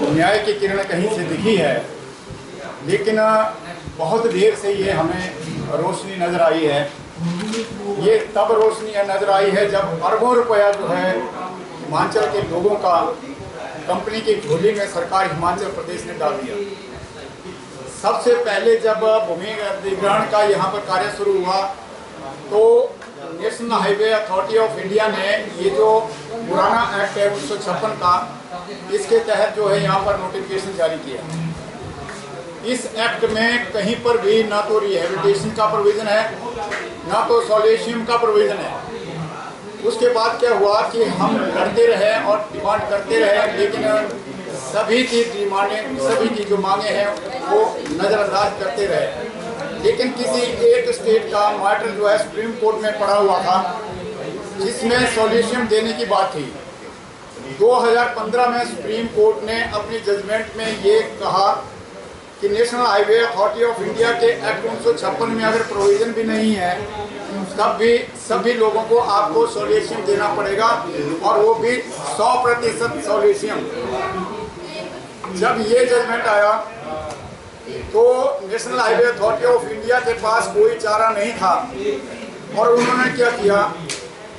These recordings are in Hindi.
न्याय की किरण कहीं से दिखी है, लेकिन बहुत देर से ये हमें रोशनी नज़र आई है। ये तब रोशनी नज़र आई है जब अरबों रुपया जो है हिमाचल के लोगों का कंपनी की झोली में सरकार हिमाचल प्रदेश ने डाल दिया। सबसे पहले जब भूमि अधिग्रहण का यहाँ पर कार्य शुरू हुआ तो national highway authority of India ने ये जो पुराना एक्ट है 1956 का, इसके तहत जो है यहाँ पर नोटिफिकेशन जारी किया। इस एक्ट में कहीं पर भी ना तो रिहेबिलिटेशन का प्रोविज़न है, ना तो सॉल्यूशन का प्रोविज़न है। उसके बाद क्या हुआ कि हम लड़ते रहे और डिमांड करते रहे, लेकिन सभी की जो मांगे हैं वो नज़रअंदाज करते रहे। लेकिन किसी एक स्टेट का मैटर जो है सुप्रीम कोर्ट में पड़ा हुआ था, जिसमें सॉल्यूशन देने की बात थी। 2015 में सुप्रीम कोर्ट ने अपनी जजमेंट में ये कहा कि national highway authority of India के एक्ट 1956 में अगर प्रोविज़न भी नहीं है तब भी सभी लोगों को आपको सॉल्यूशन देना पड़ेगा, और वो भी 100% सॉल्यूशन। जब ये जजमेंट आया तो national highway authority of India के पास कोई चारा नहीं था, और उन्होंने क्या किया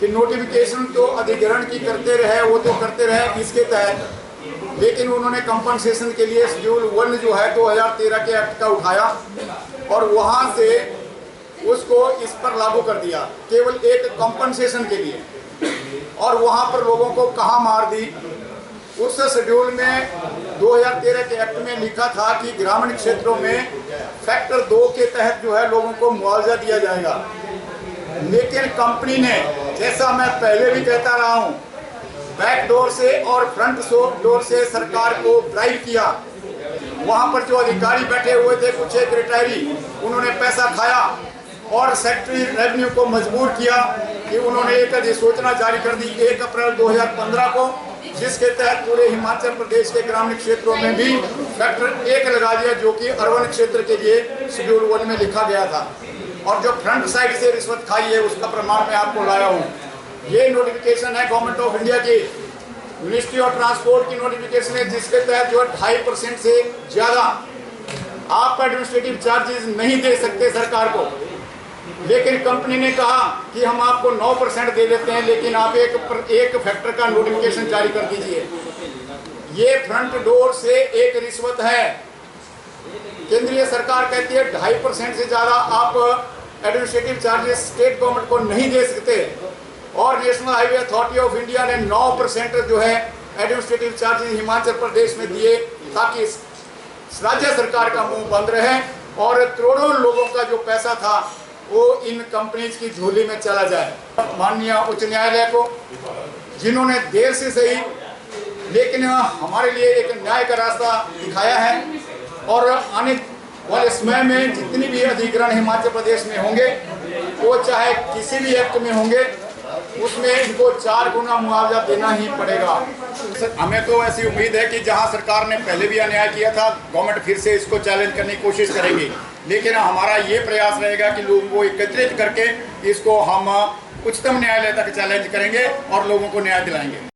कि नोटिफिकेशन तो अधिग्रहण की करते रहे, वो तो करते रहे इसके तहत, लेकिन उन्होंने कंपनसेशन के लिए शेड्यूल 1 जो है 2013 के एक्ट का उठाया और वहाँ से उसको इस पर लागू कर दिया केवल एक कंपनसेशन के लिए। और वहाँ पर लोगों को कहाँ मार दी। उस शेड्यूल में 2013 के एक्ट में लिखा था कि ग्रामीण क्षेत्रों में फैक्टर 2 के तहत जो है लोगों को मुआवजा दिया जाएगा। लेकिन कंपनी ने, जैसा मैं पहले भी कहता रहा हूँ, बैक डोर से और फ्रंट डोर से सरकार को ड्राइव किया। वहाँ पर जो अधिकारी बैठे हुए थे, कुछ एक रिटायरी, उन्होंने पैसा खाया और सेक्रेटरी रेवेन्यू को मजबूर किया कि उन्होंने एक अधिसूचना जारी कर दी 1 अप्रैल 2015 को, जिसके तहत पूरे हिमाचल प्रदेश के ग्रामीण क्षेत्रों में भी फैक्टर 1 लगा दिया, जो कि अर्बन क्षेत्र के लिए शेड्यूल 1 में लिखा गया था। और जो फ्रंट साइड से रिश्वत खाई है उसका प्रमाण मैं आपको लाया हूँ। ये नोटिफिकेशन है गवर्नमेंट ऑफ इंडिया की, मिनिस्ट्री ऑफ ट्रांसपोर्ट की नोटिफिकेशन है, जिसके तहत जो है 2.5% से ज़्यादा आप एडमिनिस्ट्रेटिव चार्जेस नहीं दे सकते सरकार को। लेकिन कंपनी ने कहा कि हम आपको 9% दे देते हैं, लेकिन आप एक फैक्टर का नोटिफिकेशन जारी कर दीजिए। ये फ्रंट डोर से एक रिश्वत है। केंद्रीय सरकार कहती है 2.5% से ज़्यादा आप एडमिनिस्ट्रेटिव चार्जेस स्टेट गवर्नमेंट को नहीं दे सकते, और national highway authority of India ने 9% जो है एडमिनिस्ट्रेटिव चार्जेस हिमाचल प्रदेश में दिए, ताकि राज्य सरकार का मुंह बंद रहे और करोड़ों लोगों का जो पैसा था वो इन कंपनीज की झोली में चला जाए। माननीय उच्च न्यायालय को, जिन्होंने देर से सही लेकिन हमारे लिए एक न्याय का रास्ता दिखाया है, और आने वाले समय में जितनी भी अधिग्रहण हिमाचल प्रदेश में होंगे, वो चाहे किसी भी एक्ट में होंगे, उसमें इनको 4 गुना मुआवजा देना ही पड़ेगा। हमें तो ऐसी उम्मीद है कि जहां सरकार ने पहले भी अन्याय किया था, गवर्नमेंट फिर से इसको चैलेंज करने की कोशिश करेगी। लेकिन हमारा ये प्रयास रहेगा कि लोगों को एकत्रित करके इसको हम उच्चतम न्यायालय तक चैलेंज करेंगे और लोगों को न्याय दिलाएंगे।